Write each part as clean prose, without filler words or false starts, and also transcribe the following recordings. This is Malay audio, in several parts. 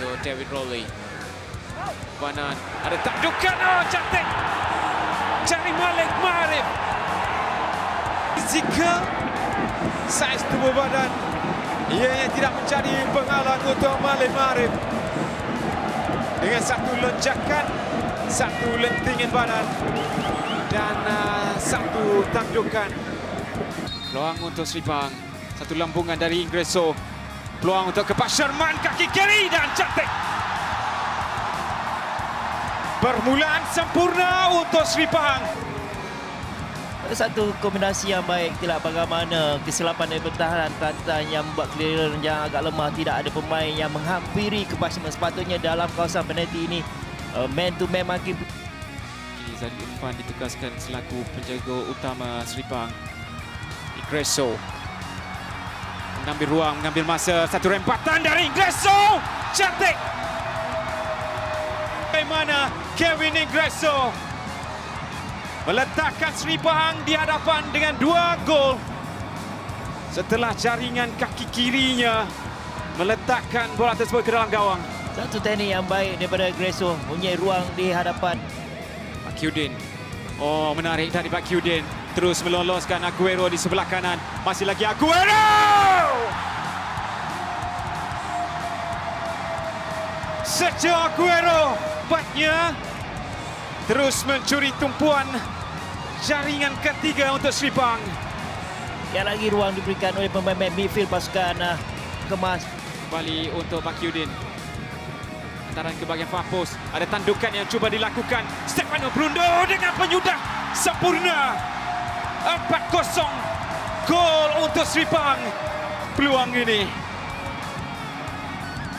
untuk David Rowley. Banan, ada tandukan, oh cantik. Cari Malik Marif. Fizikal, saiz tubuh badan. Ianya tidak mencari penghalang untuk Malik Marif. Dengan satu lonjakan, satu lentingan badan dan satu tandukan. Peluang untuk Sri Pahang. Satu lambungan dari Ingreso. Peluang untuk ke Pak Sherman, kaki kiri dan cantik. Permulaan sempurna untuk Sri Pahang. Satu kombinasi yang baik, tidak bagaimana kesilapan dari pertahanan Kelantan yang membuat clearance yang agak lemah. Tidak ada pemain yang menghampiri ke Pak Sherman. Sepatutnya dalam kawasan penalti ini man to man makin. Zahid Irfan ditugaskan selaku penjaga utama Sri Pahang. Ingreso mengambil ruang, mengambil masa. Satu rempatan dari Ingreso, cantik. Bagaimana Kevin Ingreso meletakkan Sri Pahang di hadapan dengan 2 gol setelah jaringan kaki kirinya meletakkan bola tersebut ke dalam gawang. Satu teknik yang baik daripada Ingreso, punya ruang di hadapan. Bakiuddin, oh menarik dari Bakiuddin, terus meloloskan Aguero di sebelah kanan. Masih lagi Aguero! Sergio Aguero batnya terus mencuri tumpuan jaringan ketiga untuk Sri Pahang. Yang lagi ruang diberikan oleh pemain midfield pasukan Kemas. Kembali untuk Bakiuddin. Antaran ke bahagian far post. Ada tandukan yang cuba dilakukan Stefano Brundo dengan penyudah sempurna. 4-0 gol untuk Sri Pahang. Peluang ini.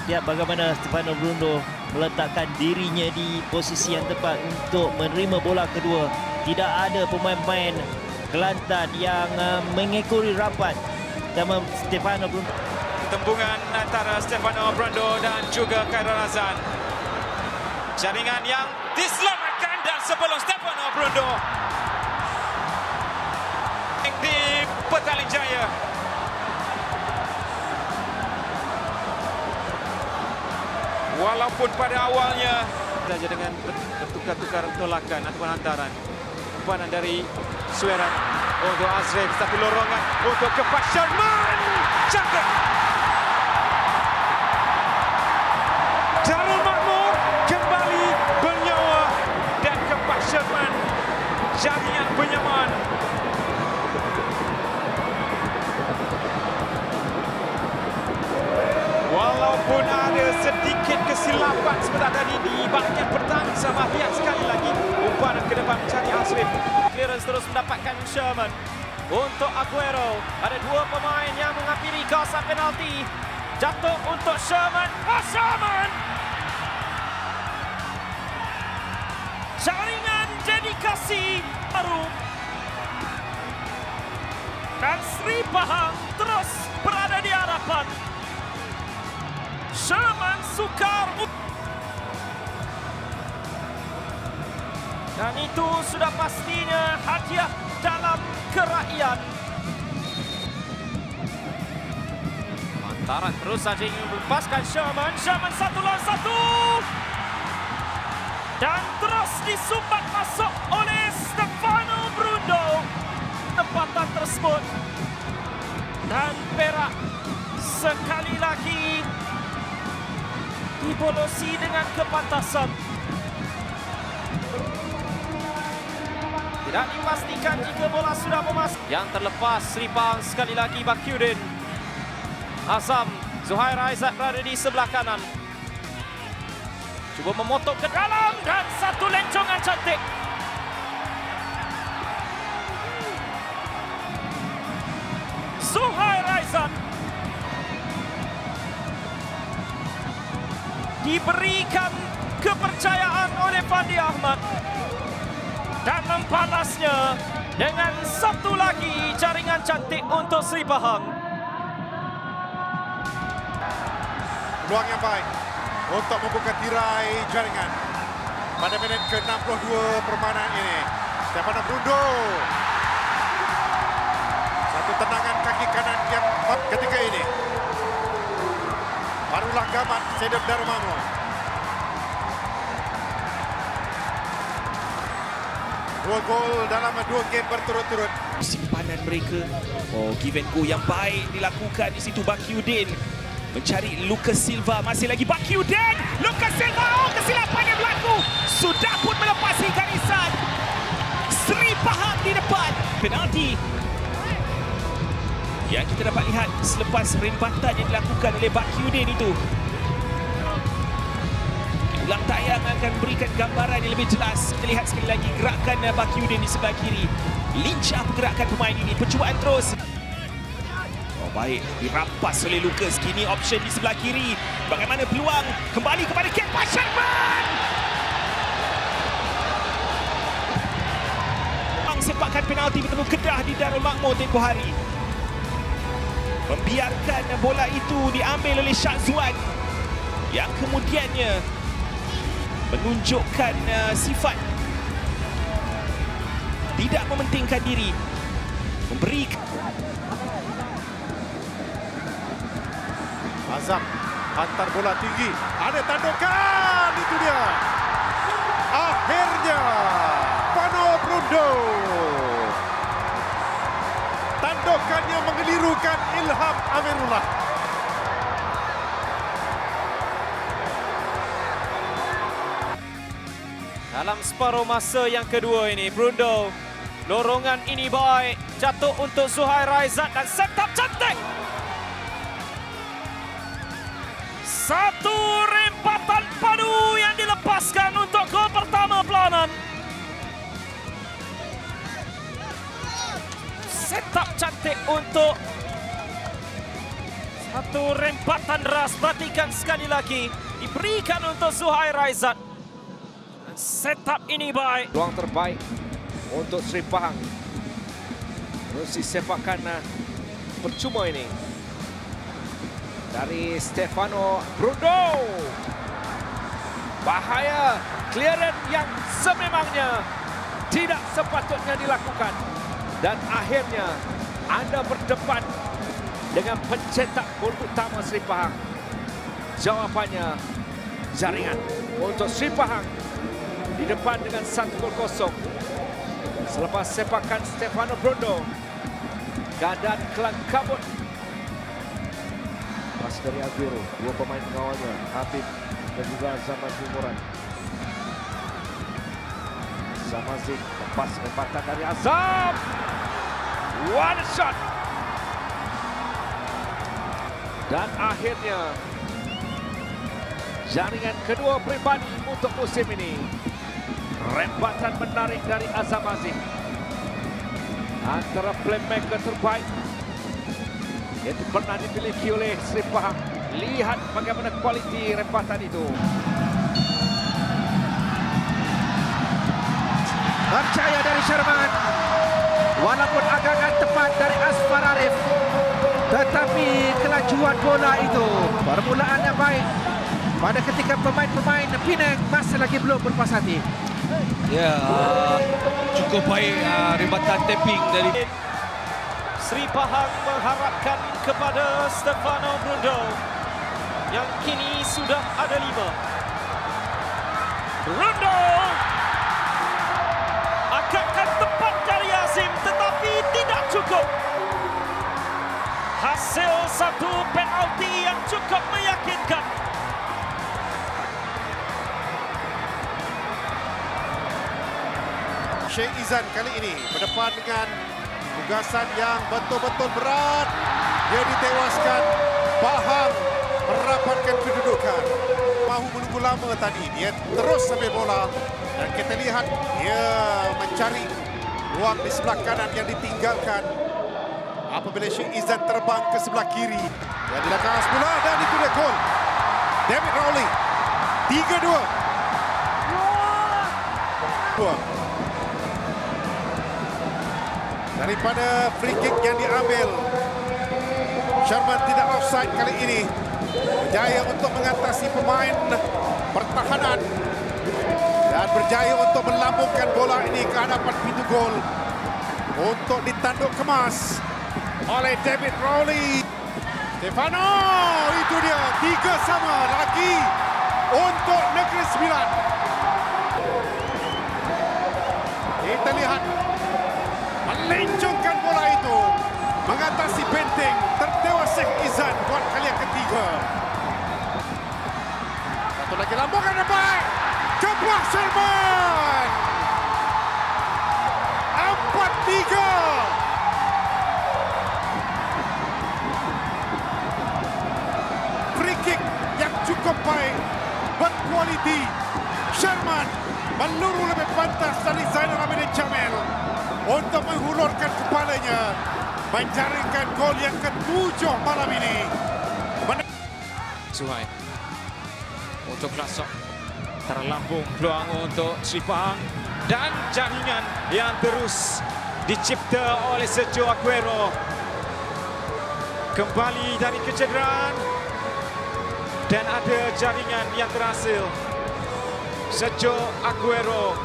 Lihat bagaimana Stefano Brundo meletakkan dirinya di posisi yang tepat untuk menerima bola kedua. Tidak ada pemain-pemain Kelantan yang mengekori rapat sama Stefano Brundo. Pertembungan antara Stefano Brundo dan juga Khairul Azan. Jaringan yang diselamatkan dan sebelum Stefano Brundo di Petaling Jaya. Walaupun pada awalnya saja dengan bertukar-tukar tolakan ataupun hantaran. Umpan dari Sueran untuk Azrif, tapi lorongan untuk ke Pak Sherman. Cantik. Darul Makmur kembali bernyawa dan ke Pak Sherman. Jaringan penyamaan. Walaupun ada sedikit kesilapan sebentar tadi di bahagian pertahanan sama lihat sekali lagi umpan ke depan mencari Azrif. Clearance terus mendapatkan Sherman. Untuk Aguero, ada 2 pemain yang menghampiri kawasan penalti. Jatuh untuk Sherman. Oh, Sherman! Jaringan dedikasi baru. Dan Sri Pahang terus berada di hadapan. Sherman sukar. Dan itu sudah pastinya hadiah dalam kerakyatan. Lantaran terus saja ingin melepaskan Sherman. Sherman 1 lawan 1. Dan terus disumbat masuk oleh Stefano Brundo. Tempatan tersebut. Dan Perak sekali lagi dibolosi dengan kepantasan. Tidak dipastikan jika bola sudah memasuk. Yang terlepas Sri Pahang sekali lagi Bakiuddin. Azam, Zuhair Aizat berada di sebelah kanan. Cuba memotong ke dalam dan satu lencongan cantik. Zuhair Aizat diberikan kepercayaan oleh Fandi Ahmad dan membalasnya dengan satu lagi jaringan cantik untuk Sri Pahang. Peluang yang baik untuk membuka tirai jaringan pada minit ke-62 permainan ini. Stefano Brundo. Satu tendangan kaki kanan yang ketika ini. Baru sebelah gamat Stadium Darmamo. Dua gol dalam 2 game berturut-turut. Simpanan mereka. Oh, give and go yang baik dilakukan di situ. Bakiuddin mencari Lucas Silva. Masih lagi Bakiuddin. Lucas Silva. Oh, kesilapan yang berlaku. Sudah pun melepasi garisan. Sri Pahang di depan. Penalti yang kita dapat lihat selepas rembatan yang dilakukan oleh Bakiuddin itu. Ulang tayang akan berikan gambaran yang lebih jelas. Kita lihat sekali lagi gerakan Bakiuddin di sebelah kiri. Lincah pergerakan pemain ini. Percubaan terus. Oh, baik. Dirampas oleh Lucas. Kini option di sebelah kiri. Bagaimana peluang? Kembali kepada Kepa Sherman. Sepakan penalti bertemu Kedah di Darul Makmur tempoh hari. Membiarkan bola itu diambil oleh Syazwan yang kemudiannya menunjukkan sifat tidak mementingkan diri, memberi. Azam hantar bola tinggi, ada tandukan, itu dia. Akhirnya Stefano Brundo. Tandukannya mengelirukan Ilham Amirullah. Dalam separuh masa yang kedua ini, Brundo, lorongan ini baik, jatuh untuk Zuhair Raizat dan set up cantik. Satu rempatan padu yang dilepaskan untuk gol pertama Pelanan. Set up cantik untuk satu rempatan ras, perhatikan sekali lagi, diberikan untuk Zuhair Raizat. Setup ini baik. Ruang terbaik untuk Sri Pahang. Menerusi sepakan percuma ini dari Stefano Brundo. Bahaya, clearance yang sememangnya tidak sepatutnya dilakukan. Dan akhirnya anda berdepan dengan pencetak gol utama Sri Pahang. Jawapannya jaringan untuk Sri Pahang. Di depan dengan 1-0 selepas sepakan Stefano Brundo. Keadaan kelang kabut. Pas dari Aguero, dua pemain pengawalnya, Habib dan juga Zamazik Murad. Zamazik lepas rempatan dari Azam. One shot. Dan akhirnya jaringan kedua pribadi untuk musim ini. Rempatan menarik dari Azam Aziz. Antara playmaker terbaik yang pernah dimiliki oleh Sri Pahang. Lihat bagaimana kualiti rempatan itu. Percaya dari Sherman. Walaupun agak tepat dari Asfar Arif, tetapi kelajuan bola itu, permulaannya baik. Pada ketika pemain-pemain Penang masih lagi belum berpuas hati. Ya, cukup baik rembatan tapping dari Sri Pahang mengharapkan kepada Stefano Brundo yang kini sudah ada 5. Brundo akan tepat dari Azim tetapi tidak cukup. Hasil satu penalti yang cukup meyakinkan. Sheikh Izan kali ini berdepan dengan tugasan yang betul-betul berat. Dia ditewaskan. Pahang merapatkan kedudukan. Mahu menunggu lama tadi. Dia terus sambil bola. Dan kita lihat dia mencari ruang di sebelah kanan yang ditinggalkan. Apabila Sheikh Izan terbang ke sebelah kiri. Yang dilakukan semula dan itu dia gol. David Rowley. 3-2. Daripada free kick yang diambil, Sherman tidak offside kali ini. Berjaya untuk mengatasi pemain pertahanan dan berjaya untuk melambungkan bola ini ke hadapan pintu gol untuk ditanduk kemas oleh David Rowley. Stefano, itu dia 3-3 lagi untuk Negeri Sembilan. Kita lihat melencongkan bola itu mengatasi benteng terdakwa Sheikh Izan buat kali yang ketiga. Satu lagi lambungan yang baik. Kebuah Sherman. 4-3. Free kick yang cukup baik, berkualiti. Sherman meluru lebih pantas dari Zainal Abidin Jamil untuk menghulurkan kepalanya, menjaringkan gol yang ke-7 malam ini. Suhai untuk Rasok, terlampung peluang untuk Sri Pahang dan jaringan yang terus dicipta oleh Sergio Aguero. Kembali dari kecederaan dan ada jaringan yang terhasil. Sergio Aguero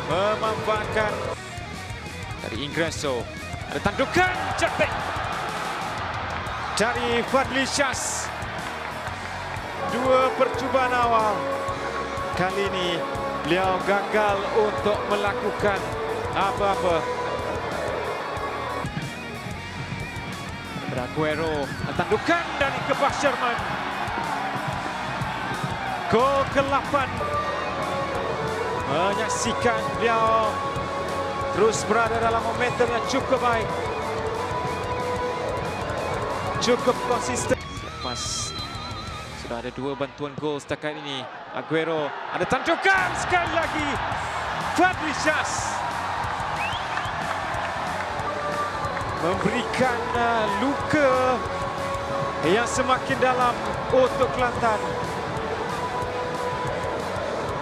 memanfaatkan dari Ingreso. Ada tandukan cetek dari Fadli Syaz. 2 percubaan awal. Kali ini beliau gagal untuk melakukan apa-apa. Aguero, tandukan dari Kebuah Sherman. Gol ke-8. Menyaksikan beliau terus berada dalam momentum yang cukup baik. Cukup konsisten. Lepas sudah ada 2 bantuan gol setakat ini. Aguero, ada tandukan sekali lagi. Fadli Syaz memberikan luka yang semakin dalam untuk Kelantan.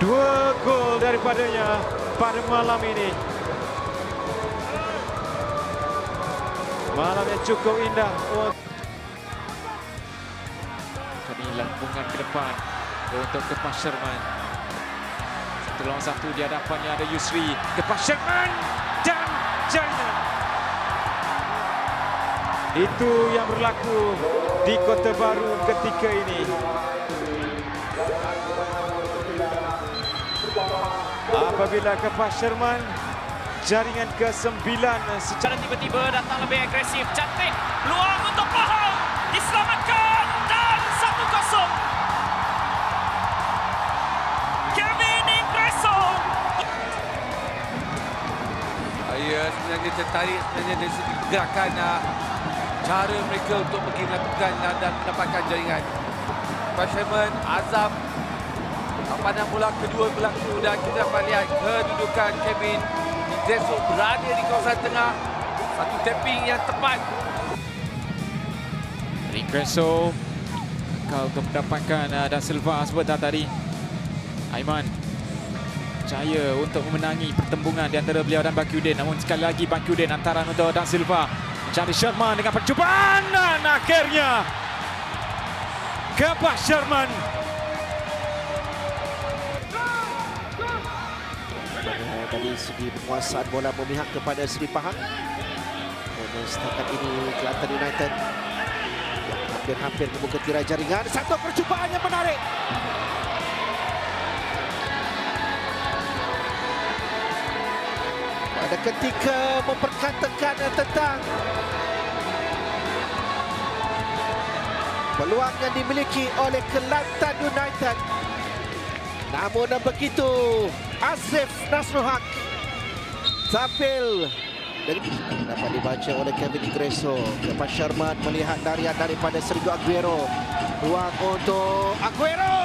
2 gol daripadanya pada malam ini. Malam yang cukup indah. Kali lampungan ke depan untuk Kebuah Sherman. 1 lawan 1 di hadapannya ada Yusri. Kebuah Sherman dan jaringan. Itu yang berlaku di Kota Baru ketika ini. Apabila Kebuah Sherman jaringan ke-9 secara tiba-tiba datang lebih agresif. Cantik peluang untuk Pahang. Diselamatkan dan 1-0. Kevin Ingreso. Ya, sebenarnya tertarik sebenarnya dari segi gerakan cara mereka untuk pergi melakukan dan mendapatkan jaringan. Kebuah Sherman, azam pandang bola kedua berlaku dan kita dapat lihat kedudukan Kevin Ingreso berada di kawasan tengah. Satu tapping yang tepat. Ingreso gagal untuk mendapatkan Da Silva sebentar tadi. Aiman percaya untuk memenangi pertembungan di antara beliau dan Bakiuddin. Namun sekali lagi Bakiuddin hantaran untuk Da Silva. Mencari Sherman dengan percubaan dan akhirnya Kebuah Sherman. Dari segi penguasaan bola memihak kepada Sri Pahang. Dan setakat ini Kelantan United yang hampir-hampir membuka tirai jaringan. 1 percubaan yang menarik. Pada ketika memperkatakan tentang peluang yang dimiliki oleh Kelantan United. Namun begitu Asif Nasrul Haq tampil dapat dibaca oleh Kevin Ingreso. Kebuah Sherman melihat larian daripada Sergio Aguero. Peluang untuk Aguero.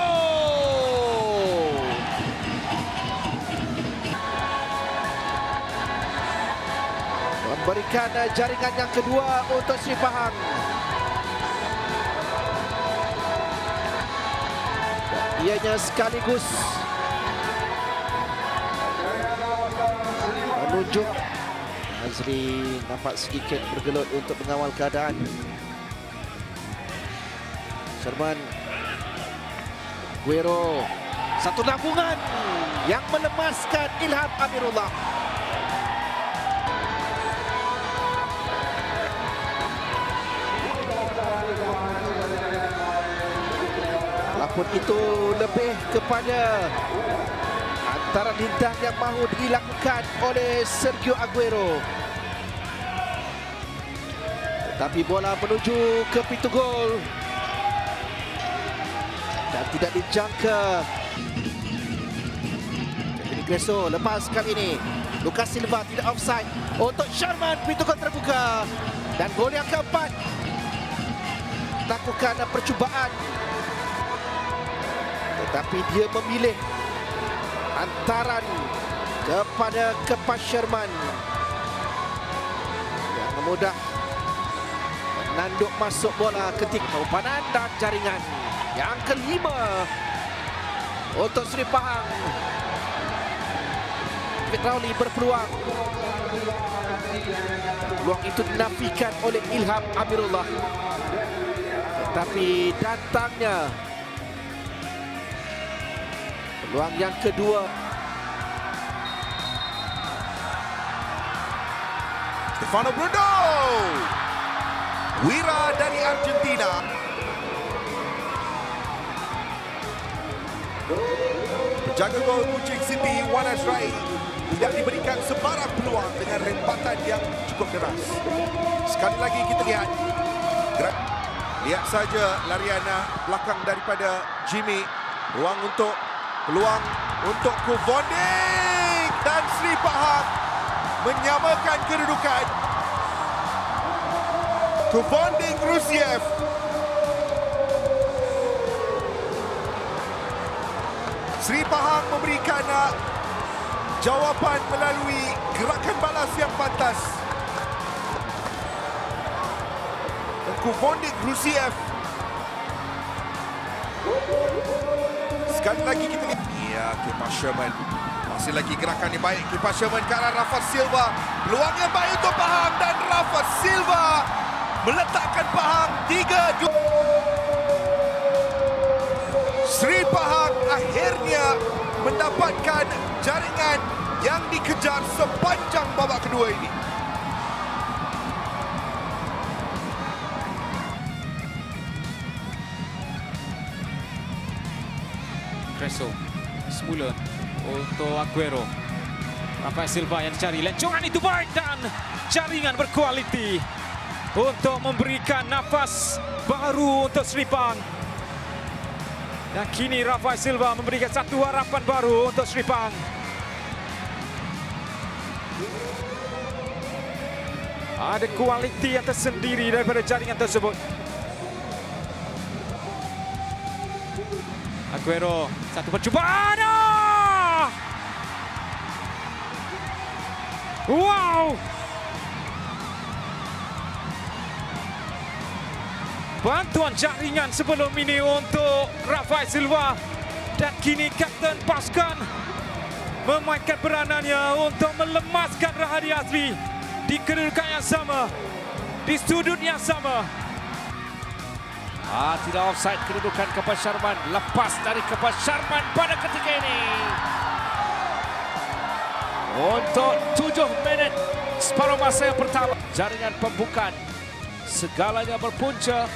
Memberikan jaringan yang kedua untuk Sri Pahang. Ianya sekaligus menunjuk Azri nampak sedikit bergelut untuk mengawal keadaan. Sherman, Aguero, 1 lampungan yang melemaskan Ilham Amirullah. Walaupun itu lebih kepada antara lintang yang mahu dilakukan oleh Sergio Aguero. Tetapi bola menuju ke pintu gol dan tidak dijangka. Greso lepas kali ini. Lucas Silva tidak offside. Untuk Sherman, pintu gol terbuka. Dan gol yang keempat. Lakukan percubaan. Tetapi dia memilih hantaran kepada Kepas Sherman yang memudah menanduk masuk bola ketika umpanan dan jaringan yang kelima untuk Seri Pahang. Fitrauli berpeluang. Peluang itu dinafikan oleh Ilham Amirullah. Tetapi datangnya peluang yang kedua. Stefano Bruno. Wira dari Argentina. Penjaga gol Kuching City, Wan Azrahi, tidak diberikan sebarang peluang dengan rempatan yang cukup deras. Sekali lagi kita lihat. Lihat saja larian belakang daripada Jimmy. Peluang untuk Kuvonding. Dan Seri Pahang menyamakan kedudukan. Kuvonding Rusiev. Seri Pahang memberikan jawapan melalui gerakan balas yang pantas. Kuvonding Rusiev. Sekali lagi kita lihat. Ya, Kepas Sherman. Masih lagi gerakan yang baik. Kepas Sherman ke arah Rafa Silva. Peluang yang baik untuk Pahang. Dan Rafa Silva meletakkan Pahang 3-2. Seri Pahang akhirnya mendapatkan jaringan yang dikejar sepanjang babak kedua ini. Greso semula untuk Aguero. Rafael Silva yang dicari. Lencongan itu baik dan jaringan berkualiti untuk memberikan nafas baru untuk Seri Pahang. Dan kini Rafael Silva memberikan satu harapan baru untuk Seri Pahang. Ada kualiti yang tersendiri daripada jaringan tersebut. Aguero, satu percubaan. Wow! Bantuan jaringan sebelum ini untuk Rafael Silva. Dan kini Kapten Paskan memainkan peranannya untuk melemaskan Rahadi Azri di kedudukan yang sama, di sudut yang sama. Tidak offside kedudukan Kepas Sherman. Lepas dari Kepas Sherman pada ketika ini. Untuk 7 minit separuh masa yang pertama. Jaringan pembukaan. Segalanya berpunca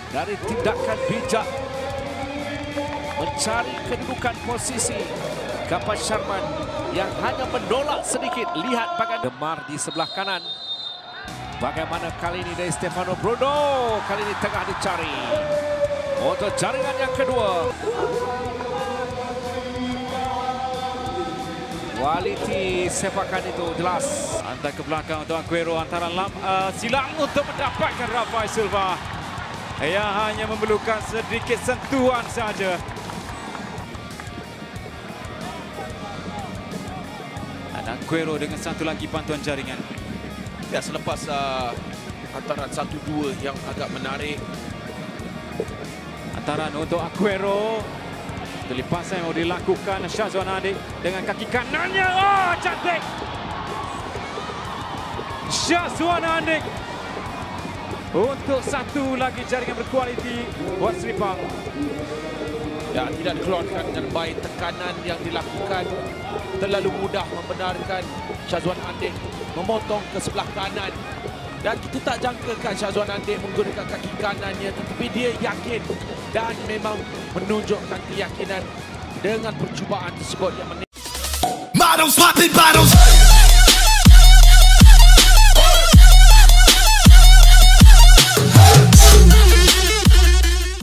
dari tindakan bijak mencari kedudukan posisi Kepas Sherman yang hanya menolak sedikit. Lihat bagaimana Demar di sebelah kanan. Bagaimana kali ini dari Stefano Bruno. Kali ini tengah dicari. Untuk jaringan yang kedua. Kualiti sepakan itu jelas. Hantar ke belakang untuk Aguero. Antara silang untuk mendapatkan Rafael Silva. Ia hanya memerlukan sedikit sentuhan saja. Dan Aguero dengan satu lagi bantuan jaringan. Ya, selepas hantaran 1-2 yang agak menarik. Hantaran untuk Aguero. Terlipasan yang dilakukan Syazwan Adik dengan kaki kanannya. Oh, cantik! Syazwan Adik untuk satu lagi jaringan berkualiti buat Seri Pahang. Ya, tidak dikeluarkan dengan baik. Tekanan yang dilakukan terlalu mudah membenarkan Syazwan Andik memotong ke sebelah kanan. Dan kita tak jangkakan Syazwan Andik menggunakan kaki kanannya, tetapi dia yakin dan memang menunjukkan keyakinan dengan percubaan tersebut yang Models popping bottles.